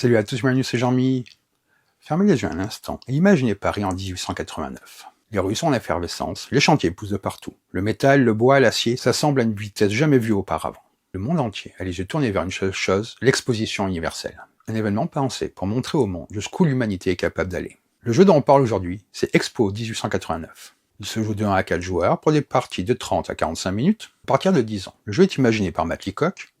Salut à tous, bienvenue, c'est Jean-Mi. Fermez les yeux un instant et imaginez Paris en 1889. Les rues sont en effervescence, les chantiers poussent de partout. Le métal, le bois, l'acier s'assemblent à une vitesse jamais vue auparavant. Le monde entier a les yeux tournés vers une seule chose, l'exposition universelle. Un événement pensé pour montrer au monde jusqu'où l'humanité est capable d'aller. Le jeu dont on parle aujourd'hui, c'est Expo 1889. Il se joue de 1 à 4 joueurs pour des parties de 30 à 45 minutes à partir de 10 ans. Le jeu est imaginé par Matt Leacock,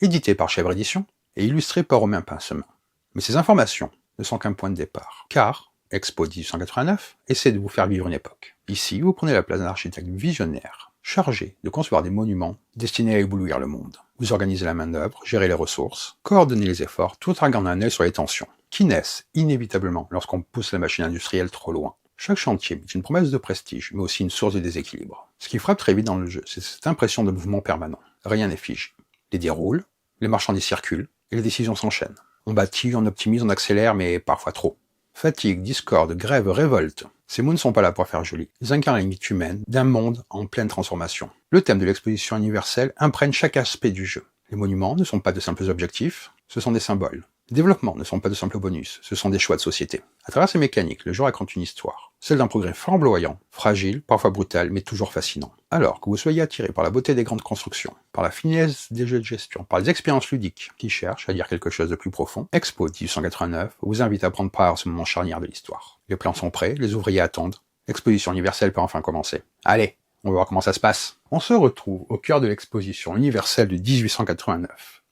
édité par Chèvre Édition et illustré par Romain Pincemin. Mais ces informations ne sont qu'un point de départ, car Expo 1889 essaie de vous faire vivre une époque. Ici, vous prenez la place d'un architecte visionnaire, chargé de concevoir des monuments destinés à éblouir le monde. Vous organisez la main-d'œuvre, gérez les ressources, coordonnez les efforts, tout en gardant un œil sur les tensions, qui naissent inévitablement lorsqu'on pousse la machine industrielle trop loin. Chaque chantier est une promesse de prestige, mais aussi une source de déséquilibre. Ce qui frappe très vite dans le jeu, c'est cette impression de mouvement permanent. Rien n'est figé. Les dés roulent, les marchandises circulent, et les décisions s'enchaînent. On bâtit, on optimise, on accélère, mais parfois trop. Fatigue, discorde, grève, révolte. Ces mots ne sont pas là pour faire joli. Ils incarnent la limite humaine d'un monde en pleine transformation. Le thème de l'exposition universelle imprègne chaque aspect du jeu. Les monuments ne sont pas de simples objectifs, ce sont des symboles. Les développements ne sont pas de simples bonus, ce sont des choix de société. À travers ces mécaniques, le jeu raconte une histoire. Celle d'un progrès flamboyant, fragile, parfois brutal, mais toujours fascinant. Alors que vous soyez attiré par la beauté des grandes constructions, par la finesse des jeux de gestion, par les expériences ludiques qui cherchent à dire quelque chose de plus profond, Expo 1889 vous invite à prendre part à ce moment charnière de l'histoire. Les plans sont prêts, les ouvriers attendent, l'exposition universelle peut enfin commencer. Allez, on va voir comment ça se passe. On se retrouve au cœur de l'exposition universelle de 1889.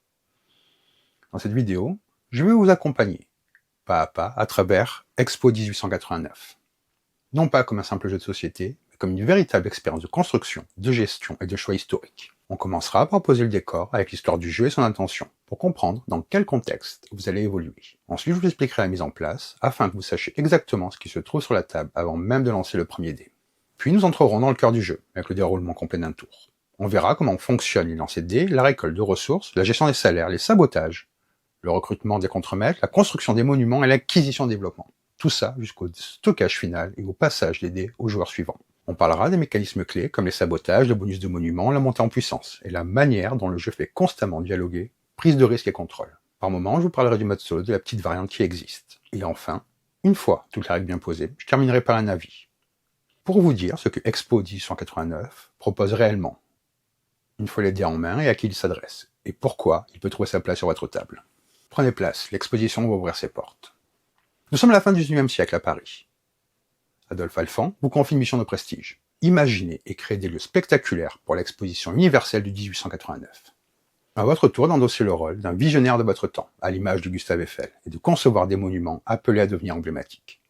Dans cette vidéo, je vais vous accompagner, pas à pas, à travers Expo 1889. Non pas comme un simple jeu de société, mais comme une véritable expérience de construction, de gestion et de choix historiques. On commencera par poser le décor avec l'histoire du jeu et son intention, pour comprendre dans quel contexte vous allez évoluer. Ensuite, je vous expliquerai la mise en place, afin que vous sachiez exactement ce qui se trouve sur la table avant même de lancer le premier dé. Puis nous entrerons dans le cœur du jeu, avec le déroulement complet d'un tour. On verra comment fonctionnent les lancers de dés, la récolte de ressources, la gestion des salaires, les sabotages, le recrutement des contremaîtres, la construction des monuments et l'acquisition des développements. Tout ça jusqu'au stockage final et au passage des dés aux joueurs suivants. On parlera des mécanismes clés comme les sabotages, le bonus de monuments, la montée en puissance, et la manière dont le jeu fait constamment dialoguer, prise de risque et contrôle. Par moments, je vous parlerai du mode solo, de la petite variante qui existe. Et enfin, une fois toutes les règles bien posées, je terminerai par un avis. Pour vous dire ce que Expo 1889 propose réellement, une fois les dés en main et à qui il s'adresse, et pourquoi il peut trouver sa place sur votre table. Prenez place, l'exposition va ouvrir ses portes. Nous sommes à la fin du XIXe siècle à Paris. Adolphe Alphand vous confie une mission de prestige. Imaginez et créer des lieux spectaculaires pour l'exposition universelle de 1889. À votre tour d'endosser le rôle d'un visionnaire de votre temps, à l'image de Gustave Eiffel, et de concevoir des monuments appelés à devenir emblématiques.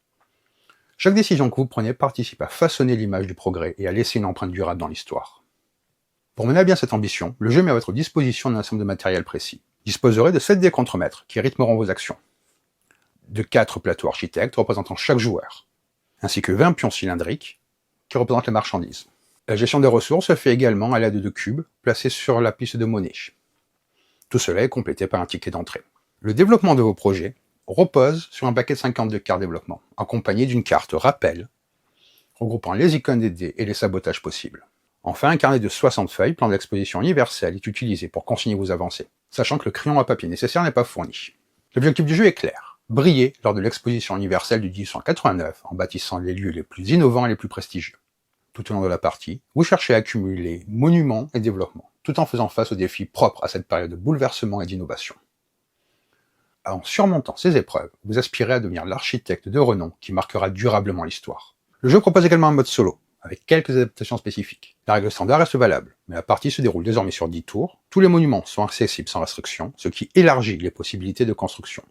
Chaque décision que vous prenez participe à façonner l'image du progrès et à laisser une empreinte durable dans l'histoire. Pour mener à bien cette ambition, le jeu met à votre disposition un ensemble de matériel précis. Disposerez de 7 dés contremaîtres qui rythmeront vos actions, de 4 plateaux architectes représentant chaque joueur, ainsi que 20 pions cylindriques qui représentent les marchandises. La gestion des ressources se fait également à l'aide de cubes placés sur la piste de monnaie. Tout cela est complété par un ticket d'entrée. Le développement de vos projets repose sur un paquet de 52 cartes développement, accompagné d'une carte rappel, regroupant les icônes des dés et les sabotages possibles. Enfin, un carnet de 60 feuilles, plan d'exposition universelle, est utilisé pour consigner vos avancées, sachant que le crayon à papier nécessaire n'est pas fourni. L'objectif du jeu est clair, briller lors de l'exposition universelle de 1889 en bâtissant les lieux les plus innovants et les plus prestigieux. Tout au long de la partie, vous cherchez à accumuler monuments et développements, tout en faisant face aux défis propres à cette période de bouleversement et d'innovation. En surmontant ces épreuves, vous aspirez à devenir l'architecte de renom qui marquera durablement l'histoire. Le jeu propose également un mode solo, avec quelques adaptations spécifiques. La règle standard reste valable, mais la partie se déroule désormais sur 10 tours, tous les monuments sont accessibles sans restriction, ce qui élargit les possibilités de construction.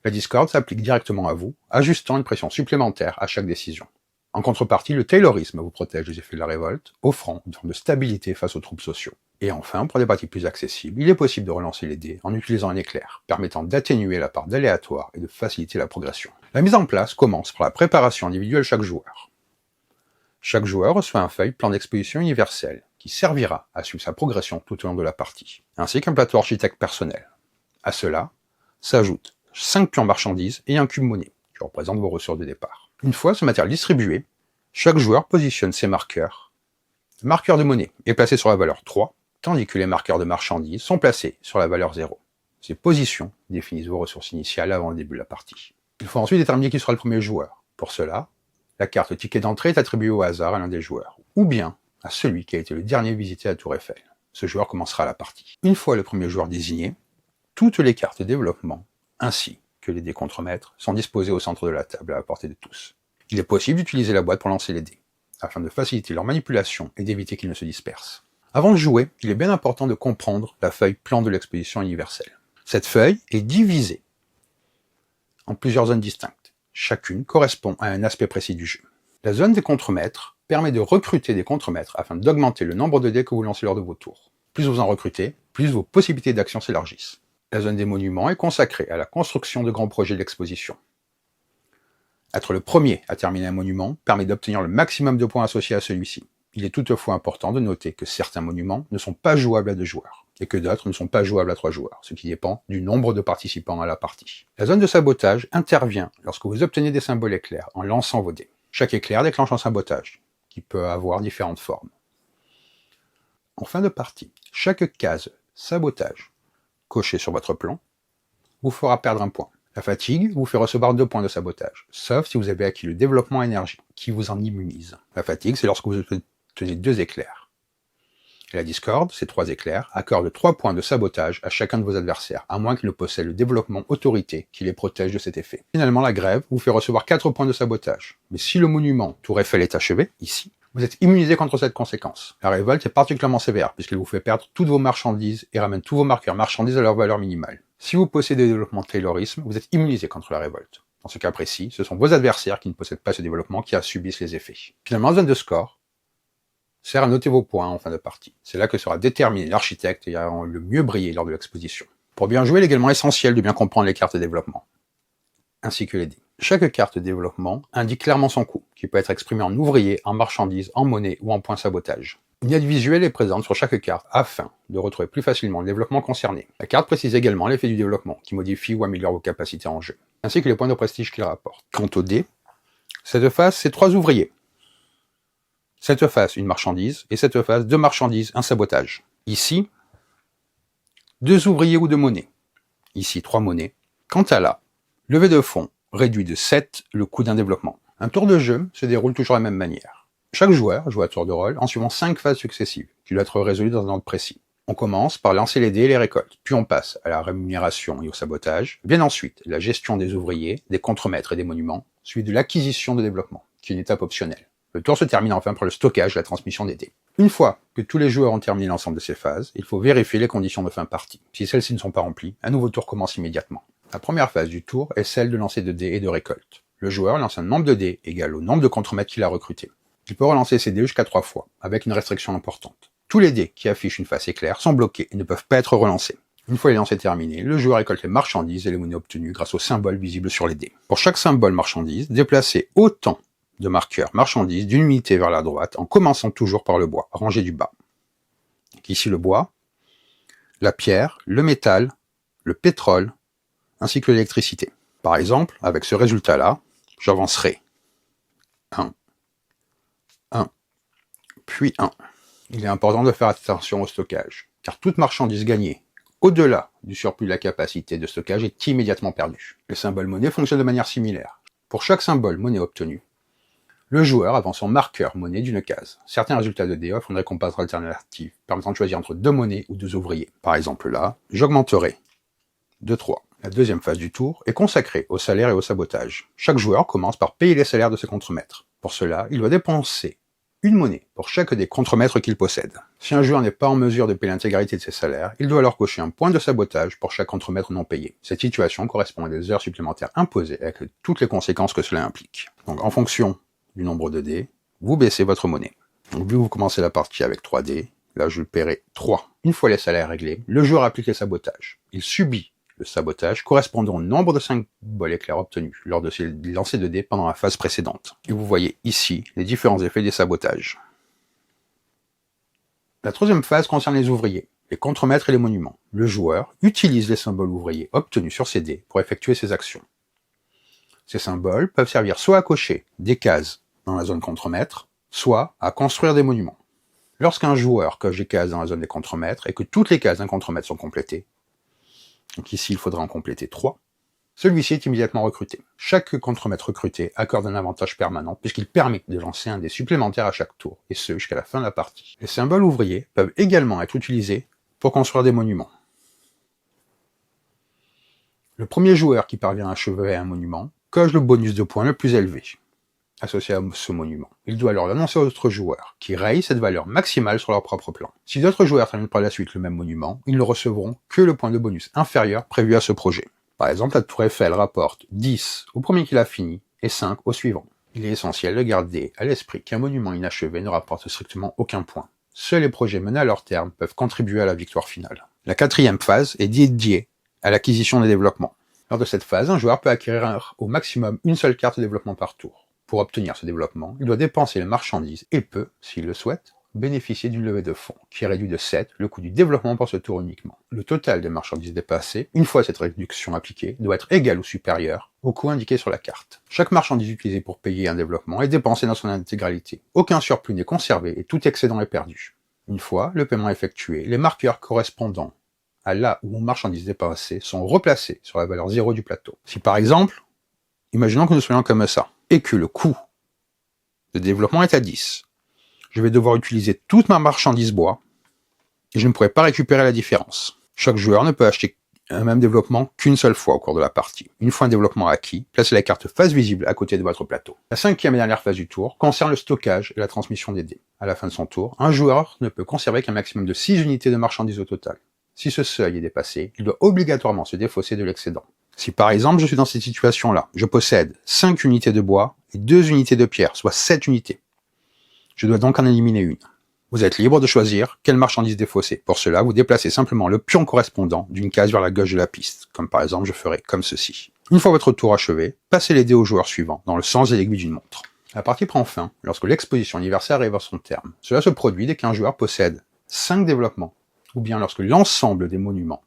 La discorde s'applique directement à vous, ajustant une pression supplémentaire à chaque décision. En contrepartie, le Taylorisme vous protège des effets de la révolte, offrant une forme de stabilité face aux troubles sociaux. Et enfin, pour des parties plus accessibles, il est possible de relancer les dés en utilisant un éclair, permettant d'atténuer la part d'aléatoire et de faciliter la progression. La mise en place commence par la préparation individuelle de chaque joueur. Chaque joueur reçoit un feuille plan d'exposition universelle, qui servira à suivre sa progression tout au long de la partie, ainsi qu'un plateau architecte personnel. À cela s'ajoutent 5 pions marchandises et un cube monnaie, qui représente vos ressources de départ. Une fois ce matériel distribué, chaque joueur positionne ses marqueurs. Le marqueur de monnaie est placé sur la valeur 3, tandis que les marqueurs de marchandises sont placés sur la valeur 0. Ces positions définissent vos ressources initiales avant le début de la partie. Il faut ensuite déterminer qui sera le premier joueur. Pour cela, la carte ticket d'entrée est attribuée au hasard à l'un des joueurs, ou bien à celui qui a été le dernier visité la Tour Eiffel. Ce joueur commencera la partie. Une fois le premier joueur désigné, toutes les cartes de développement, ainsi que les dés contre-maîtres, sont disposées au centre de la table à la portée de tous. Il est possible d'utiliser la boîte pour lancer les dés, afin de faciliter leur manipulation et d'éviter qu'ils ne se dispersent. Avant de jouer, il est bien important de comprendre la feuille plan de l'exposition universelle. Cette feuille est divisée en plusieurs zones distinctes. Chacune correspond à un aspect précis du jeu. La zone des contremaîtres permet de recruter des contremaîtres afin d'augmenter le nombre de dés que vous lancez lors de vos tours. Plus vous en recrutez, plus vos possibilités d'action s'élargissent. La zone des monuments est consacrée à la construction de grands projets d'exposition. Être le premier à terminer un monument permet d'obtenir le maximum de points associés à celui-ci. Il est toutefois important de noter que certains monuments ne sont pas jouables à 2 joueurs, et que d'autres ne sont pas jouables à 3 joueurs, ce qui dépend du nombre de participants à la partie. La zone de sabotage intervient lorsque vous obtenez des symboles éclairs en lançant vos dés. Chaque éclair déclenche un sabotage, qui peut avoir différentes formes. En fin de partie, chaque case sabotage cochée sur votre plan vous fera perdre un point. La fatigue vous fait recevoir 2 points de sabotage, sauf si vous avez acquis le développement énergie, qui vous en immunise. La fatigue, c'est lorsque vous obtenez 2 éclairs. Et la discorde, c'est 3 éclairs, accorde 3 points de sabotage à chacun de vos adversaires, à moins qu'ils ne possèdent le développement autorité qui les protège de cet effet. Finalement, la grève vous fait recevoir 4 points de sabotage. Mais si le monument Tour Eiffel est achevé, ici, vous êtes immunisé contre cette conséquence. La révolte est particulièrement sévère, puisqu'elle vous fait perdre toutes vos marchandises et ramène tous vos marqueurs marchandises à leur valeur minimale. Si vous possédez des développements Taylorisme, vous êtes immunisé contre la révolte. Dans ce cas précis, ce sont vos adversaires qui ne possèdent pas ce développement qui subissent les effets. Finalement, la zone de score sert à noter vos points en fin de partie. C'est là que sera déterminé l'architecte ayant le mieux brillé lors de l'exposition. Pour bien jouer, il est également essentiel de bien comprendre les cartes de développement, ainsi que les dés. Chaque carte de développement indique clairement son coût, qui peut être exprimé en ouvrier, en marchandises, en monnaie ou en points sabotage. Une aide visuelle est présente sur chaque carte afin de retrouver plus facilement le développement concerné. La carte précise également l'effet du développement, qui modifie ou améliore vos capacités en jeu, ainsi que les points de prestige qu'il rapporte. Quant aux dés, cette face, c'est 3 ouvriers. Cette face, une marchandise, et cette face, 2 marchandises, un sabotage. Ici, 2 ouvriers ou 2 monnaies. Ici, 3 monnaies. Quant à la levée de fonds, réduit de 7 le coût d'un développement. Un tour de jeu se déroule toujours de la même manière. Chaque joueur joue à tour de rôle en suivant 5 phases successives, qui doivent être résolues dans un ordre précis. On commence par lancer les dés et les récoltes, puis on passe à la rémunération et au sabotage, vient ensuite la gestion des ouvriers, des contremaîtres et des monuments, suivi de l'acquisition de développement, qui est une étape optionnelle. Le tour se termine enfin par le stockage et la transmission des dés. Une fois que tous les joueurs ont terminé l'ensemble de ces phases, il faut vérifier les conditions de fin de partie. Si celles-ci ne sont pas remplies, un nouveau tour commence immédiatement. La première phase du tour est celle de lancer de dés et de récolte. Le joueur lance un nombre de dés égal au nombre de contremaîtres qu'il a recrutés. Il peut relancer ses dés jusqu'à 3 fois, avec une restriction importante. Tous les dés qui affichent une face éclair sont bloqués et ne peuvent pas être relancés. Une fois les lancers terminés, le joueur récolte les marchandises et les monnaies obtenues grâce aux symboles visibles sur les dés. Pour chaque symbole marchandise, déplacez autant de marqueurs marchandises d'une unité vers la droite en commençant toujours par le bois, rangé du bas. Donc ici le bois, la pierre, le métal, le pétrole, ainsi que l'électricité. Par exemple, avec ce résultat-là, j'avancerai 1, 1, puis 1. Il est important de faire attention au stockage, car toute marchandise gagnée au-delà du surplus de la capacité de stockage est immédiatement perdue. Le symbole monnaie fonctionne de manière similaire. Pour chaque symbole monnaie obtenu, le joueur avance son marqueur monnaie d'une case. Certains résultats de dés offrent une récompense alternative, permettant de choisir entre 2 monnaies ou 2 ouvriers. Par exemple là, j'augmenterai de 3. La deuxième phase du tour est consacrée au salaire et au sabotage. Chaque joueur commence par payer les salaires de ses contremaîtres. Pour cela, il doit dépenser une monnaie pour chaque des contremaîtres qu'il possède. Si un joueur n'est pas en mesure de payer l'intégralité de ses salaires, il doit alors cocher un point de sabotage pour chaque contremaître non payé. Cette situation correspond à des heures supplémentaires imposées avec toutes les conséquences que cela implique. Donc en fonction du nombre de dés, vous baissez votre monnaie. Donc vu que vous commencez la partie avec 3 dés, là je paierai 3. Une fois les salaires réglés, le joueur applique les sabotages. Il subit le sabotage correspondant au nombre de symboles éclairs obtenus lors de ses lancers de dés pendant la phase précédente. Et vous voyez ici les différents effets des sabotages. La troisième phase concerne les ouvriers, les contremaîtres et les monuments. Le joueur utilise les symboles ouvriers obtenus sur ses dés pour effectuer ses actions. Ces symboles peuvent servir soit à cocher des cases dans la zone contremaître, soit à construire des monuments. Lorsqu'un joueur coche des cases dans la zone des contremaîtres et que toutes les cases d'un contremaître sont complétées, Donc ici, il faudra en compléter 3. Celui-ci est immédiatement recruté. Chaque contremaître recruté accorde un avantage permanent puisqu'il permet de lancer un dé supplémentaire à chaque tour, et ce jusqu'à la fin de la partie. Les symboles ouvriers peuvent également être utilisés pour construire des monuments. Le premier joueur qui parvient à achever un monument coche le bonus de points le plus élevé associé à ce monument. Il doit alors l'annoncer aux autres joueurs, qui rayent cette valeur maximale sur leur propre plan. Si d'autres joueurs terminent par la suite le même monument, ils ne recevront que le point de bonus inférieur prévu à ce projet. Par exemple, la tour Eiffel rapporte 10 au premier qui l'a fini et 5 au suivant. Il est essentiel de garder à l'esprit qu'un monument inachevé ne rapporte strictement aucun point. Seuls les projets menés à leur terme peuvent contribuer à la victoire finale. La quatrième phase est dédiée à l'acquisition des développements. Lors de cette phase, un joueur peut acquérir au maximum une seule carte de développement par tour. Pour obtenir ce développement, il doit dépenser les marchandises et peut, s'il le souhaite, bénéficier d'une levée de fonds, qui réduit de 7 le coût du développement pour ce tour uniquement. Le total des marchandises dépassées, une fois cette réduction appliquée, doit être égal ou supérieur au coût indiqué sur la carte. Chaque marchandise utilisée pour payer un développement est dépensée dans son intégralité. Aucun surplus n'est conservé et tout excédent est perdu. Une fois le paiement effectué, les marqueurs correspondant à là où une marchandise dépensée sont replacés sur la valeur 0 du plateau. Si par exemple, imaginons que nous soyons comme ça, et que le coût de développement est à 10. Je vais devoir utiliser toute ma marchandise bois, et je ne pourrai pas récupérer la différence. Chaque joueur ne peut acheter un même développement qu'une seule fois au cours de la partie. Une fois un développement acquis, placez la carte face visible à côté de votre plateau. La cinquième et dernière phase du tour concerne le stockage et la transmission des dés. À la fin de son tour, un joueur ne peut conserver qu'un maximum de 6 unités de marchandises au total. Si ce seuil est dépassé, il doit obligatoirement se défausser de l'excédent. Si par exemple je suis dans cette situation-là, je possède 5 unités de bois et 2 unités de pierre, soit 7 unités. Je dois donc en éliminer une. Vous êtes libre de choisir quelle marchandise défausser. Pour cela, vous déplacez simplement le pion correspondant d'une case vers la gauche de la piste, comme par exemple je ferai comme ceci. Une fois votre tour achevé, passez les dés au joueur suivant, dans le sens de l'aiguille d'une montre. La partie prend fin lorsque l'exposition anniversaire arrive à son terme. Cela se produit dès qu'un joueur possède 5 développements, ou bien lorsque l'ensemble des monuments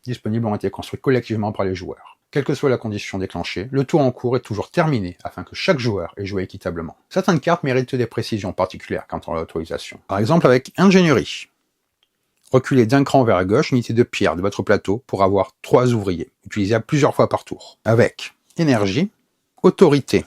disponibles ont été construits collectivement par les joueurs. Quelle que soit la condition déclenchée, le tour en cours est toujours terminé afin que chaque joueur ait joué équitablement. Certaines cartes méritent des précisions particulières quant à l'autorisation. Par exemple avec ingénierie. Reculez d'un cran vers la gauche une unité de pierre de votre plateau pour avoir 3 ouvriers, utilisables plusieurs fois par tour. Avec énergie, autorité,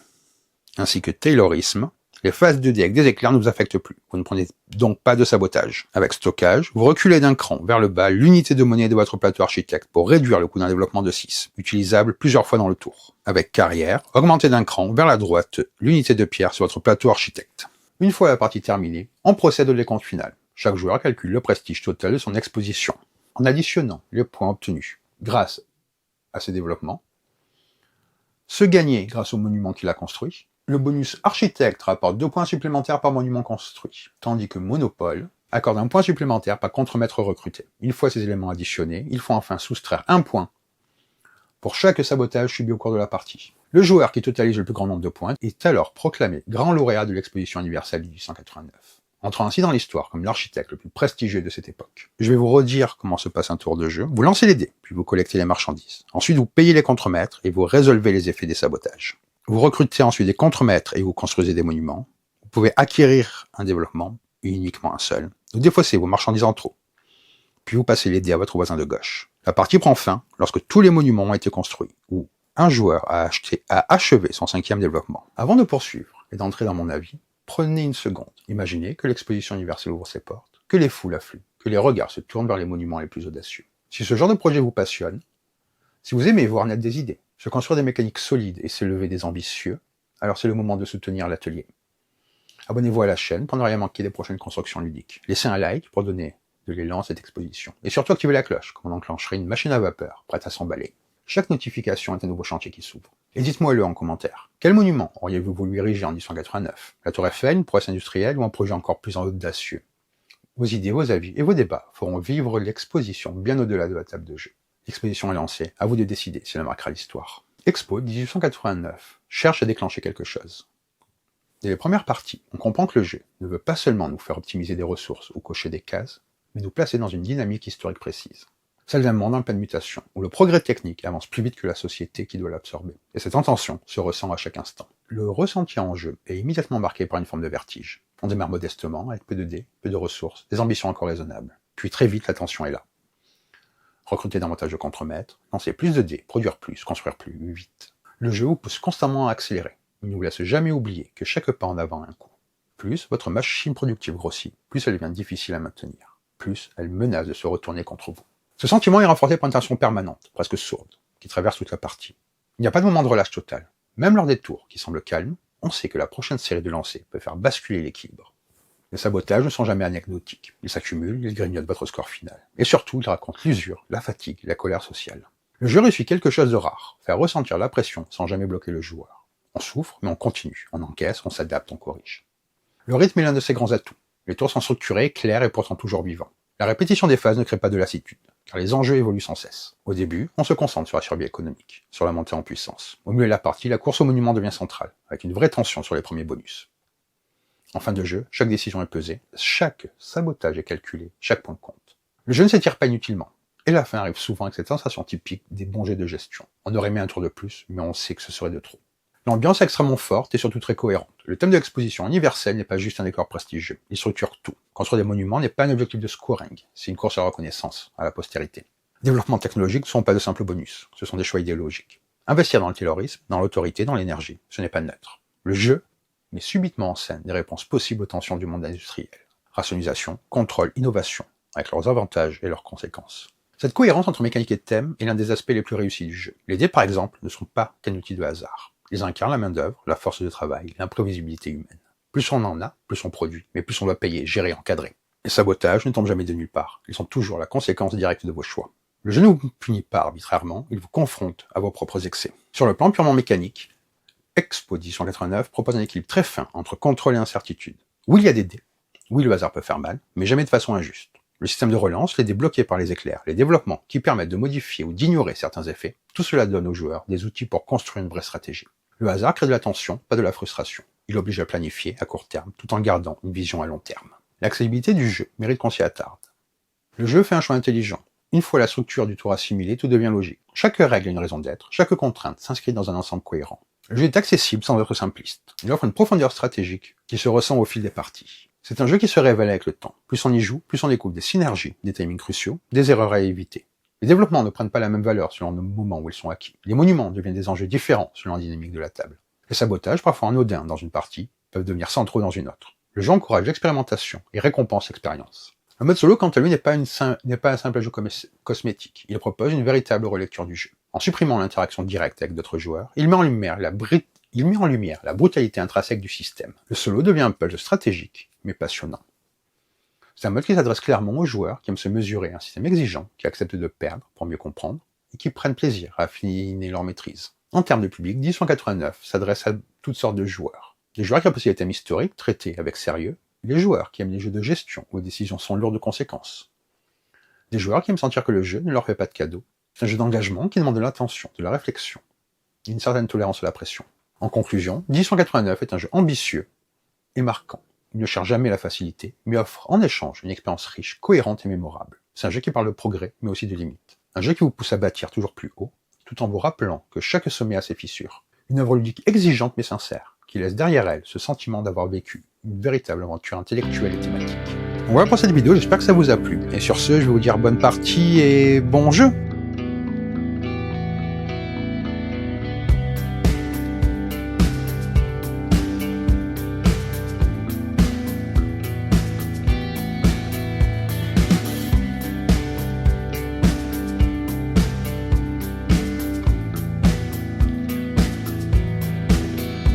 ainsi que taylorisme, les phases 2D avec des éclairs ne vous affectent plus. Vous ne prenez donc pas de sabotage. Avec stockage, vous reculez d'un cran vers le bas l'unité de monnaie de votre plateau architecte pour réduire le coût d'un développement de 6, utilisable plusieurs fois dans le tour. Avec carrière, augmentez d'un cran vers la droite l'unité de pierre sur votre plateau architecte. Une fois la partie terminée, on procède au décompte final. Chaque joueur calcule le prestige total de son exposition, en additionnant les points obtenus grâce à ses développements, ceux gagnés grâce au monument qu'il a construit. Le bonus architecte rapporte 2 points supplémentaires par monument construit, tandis que Monopole accorde un point supplémentaire par contremaître recruté. Une fois ces éléments additionnés, il faut enfin soustraire 1 point pour chaque sabotage subi au cours de la partie. Le joueur qui totalise le plus grand nombre de points est alors proclamé grand lauréat de l'exposition universelle de 1889, entrant ainsi dans l'histoire comme l'architecte le plus prestigieux de cette époque. Je vais vous redire comment se passe un tour de jeu. Vous lancez les dés, puis vous collectez les marchandises. Ensuite, vous payez les contremaîtres et vous résolvez les effets des sabotages. Vous recrutez ensuite des contremaîtres et vous construisez des monuments. Vous pouvez acquérir un développement, et uniquement un seul. Vous défaussez vos marchandises en trop. Puis vous passez les dés à votre voisin de gauche. La partie prend fin lorsque tous les monuments ont été construits, ou un joueur a achevé son 5e développement. Avant de poursuivre et d'entrer dans mon avis, prenez une seconde. Imaginez que l'exposition universelle ouvre ses portes, que les foules affluent, que les regards se tournent vers les monuments les plus audacieux. Si ce genre de projet vous passionne, si vous aimez voir naître des idées, se construire des mécaniques solides et s'élever des ambitieux, alors c'est le moment de soutenir l'atelier. Abonnez-vous à la chaîne pour ne rien manquer des prochaines constructions ludiques. Laissez un like pour donner de l'élan à cette exposition. Et surtout activez la cloche, comme on enclencherait une machine à vapeur prête à s'emballer. Chaque notification est un nouveau chantier qui s'ouvre. Et dites-moi-le en commentaire. Quel monument auriez-vous voulu ériger en 1889 ? La tour Eiffel, une prouesse industrielle ou un projet encore plus audacieux ? Vos idées, vos avis et vos débats feront vivre l'exposition bien au-delà de la table de jeu. L'exposition est lancée, à vous de décider si elle marquera l'histoire. Expo 1889 cherche à déclencher quelque chose. Dès les premières parties, on comprend que le jeu ne veut pas seulement nous faire optimiser des ressources ou cocher des cases, mais nous placer dans une dynamique historique précise. Celle d'un monde en pleine mutation, où le progrès technique avance plus vite que la société qui doit l'absorber. Et cette intention se ressent à chaque instant. Le ressenti en jeu est immédiatement marqué par une forme de vertige. On démarre modestement, avec peu de dés, peu de ressources, des ambitions encore raisonnables. Puis très vite, la tension est là. Recruter davantage de contremaîtres, lancer plus de dés, produire plus, construire plus vite. Le jeu vous pousse constamment à accélérer. Il ne vous laisse jamais oublier que chaque pas en avant a un coût. Plus votre machine productive grossit, plus elle devient difficile à maintenir. Plus elle menace de se retourner contre vous. Ce sentiment est renforcé par une tension permanente, presque sourde, qui traverse toute la partie. Il n'y a pas de moment de relâche total. Même lors des tours qui semblent calmes, on sait que la prochaine série de lancers peut faire basculer l'équilibre. Les sabotages ne sont jamais anecdotiques. Ils s'accumulent, ils grignotent votre score final. Et surtout, ils racontent l'usure, la fatigue, la colère sociale. Le jeu réussit quelque chose de rare, faire ressentir la pression sans jamais bloquer le joueur. On souffre, mais on continue, on encaisse, on s'adapte, on corrige. Le rythme est l'un de ses grands atouts. Les tours sont structurés, clairs et pourtant toujours vivants. La répétition des phases ne crée pas de lassitude, car les enjeux évoluent sans cesse. Au début, on se concentre sur la survie économique, sur la montée en puissance. Au milieu de la partie, la course au monument devient centrale, avec une vraie tension sur les premiers bonus. En fin de jeu, chaque décision est pesée, chaque sabotage est calculé, chaque point compte. Le jeu ne s'étire pas inutilement, et la fin arrive souvent avec cette sensation typique des bons jets de gestion. On aurait aimé un tour de plus, mais on sait que ce serait de trop. L'ambiance est extrêmement forte et surtout très cohérente. Le thème de l'exposition universelle n'est pas juste un décor prestigieux, il structure tout. Construire des monuments n'est pas un objectif de scoring, c'est une course à la reconnaissance, à la postérité. Les développements technologiques ne sont pas de simples bonus, ce sont des choix idéologiques. Investir dans le terrorisme, dans l'autorité, dans l'énergie, ce n'est pas neutre. Le jeu met subitement en scène des réponses possibles aux tensions du monde industriel. Rationalisation, contrôle, innovation, avec leurs avantages et leurs conséquences. Cette cohérence entre mécanique et thème est l'un des aspects les plus réussis du jeu. Les dés, par exemple, ne sont pas qu'un outil de hasard. Ils incarnent la main-d'œuvre, la force de travail, l'imprévisibilité humaine. Plus on en a, plus on produit, mais plus on doit payer, gérer, encadrer. Les sabotages ne tombent jamais de nulle part. Ils sont toujours la conséquence directe de vos choix. Le jeu ne vous punit pas arbitrairement, il vous confronte à vos propres excès. Sur le plan purement mécanique, Expo 1889 propose un équilibre très fin entre contrôle et incertitude. Oui, il y a des dés. Oui, le hasard peut faire mal, mais jamais de façon injuste. Le système de relance, les dés bloqués par les éclairs, les développements qui permettent de modifier ou d'ignorer certains effets, tout cela donne aux joueurs des outils pour construire une vraie stratégie. Le hasard crée de la tension, pas de la frustration. Il oblige à planifier à court terme, tout en gardant une vision à long terme. L'accessibilité du jeu mérite qu'on s'y attarde. Le jeu fait un choix intelligent. Une fois la structure du tour assimilée, tout devient logique. Chaque règle a une raison d'être, chaque contrainte s'inscrit dans un ensemble cohérent. Le jeu est accessible sans être simpliste. Il offre une profondeur stratégique qui se ressent au fil des parties. C'est un jeu qui se révèle avec le temps. Plus on y joue, plus on découvre des synergies, des timings cruciaux, des erreurs à éviter. Les développements ne prennent pas la même valeur selon le moment où ils sont acquis. Les monuments deviennent des enjeux différents selon la dynamique de la table. Les sabotages, parfois anodins dans une partie, peuvent devenir centraux dans une autre. Le jeu encourage l'expérimentation et récompense l'expérience. Le mode solo, quant à lui, n'est pas un simple jeu cosmétique. Il propose une véritable relecture du jeu. En supprimant l'interaction directe avec d'autres joueurs, il met en lumière la brutalité intrinsèque du système. Le solo devient un puzzle stratégique, mais passionnant. C'est un mode qui s'adresse clairement aux joueurs qui aiment se mesurer à un système exigeant, qui acceptent de perdre pour mieux comprendre, et qui prennent plaisir à affiner leur maîtrise. En termes de public, 1889 s'adresse à toutes sortes de joueurs. Les joueurs qui apprécient les thèmes historiques, traités avec sérieux, et les joueurs qui aiment les jeux de gestion où les décisions sont lourdes de conséquences. Des joueurs qui aiment sentir que le jeu ne leur fait pas de cadeau. C'est un jeu d'engagement qui demande de l'attention, de la réflexion, et une certaine tolérance à la pression. En conclusion, 1889 est un jeu ambitieux et marquant. Il ne cherche jamais la facilité, mais offre en échange une expérience riche, cohérente et mémorable. C'est un jeu qui parle de progrès, mais aussi de limites. Un jeu qui vous pousse à bâtir toujours plus haut, tout en vous rappelant que chaque sommet a ses fissures. Une œuvre ludique exigeante mais sincère, qui laisse derrière elle ce sentiment d'avoir vécu une véritable aventure intellectuelle et thématique. Voilà pour cette vidéo, j'espère que ça vous a plu. Et sur ce, je vais vous dire bonne partie et bon jeu!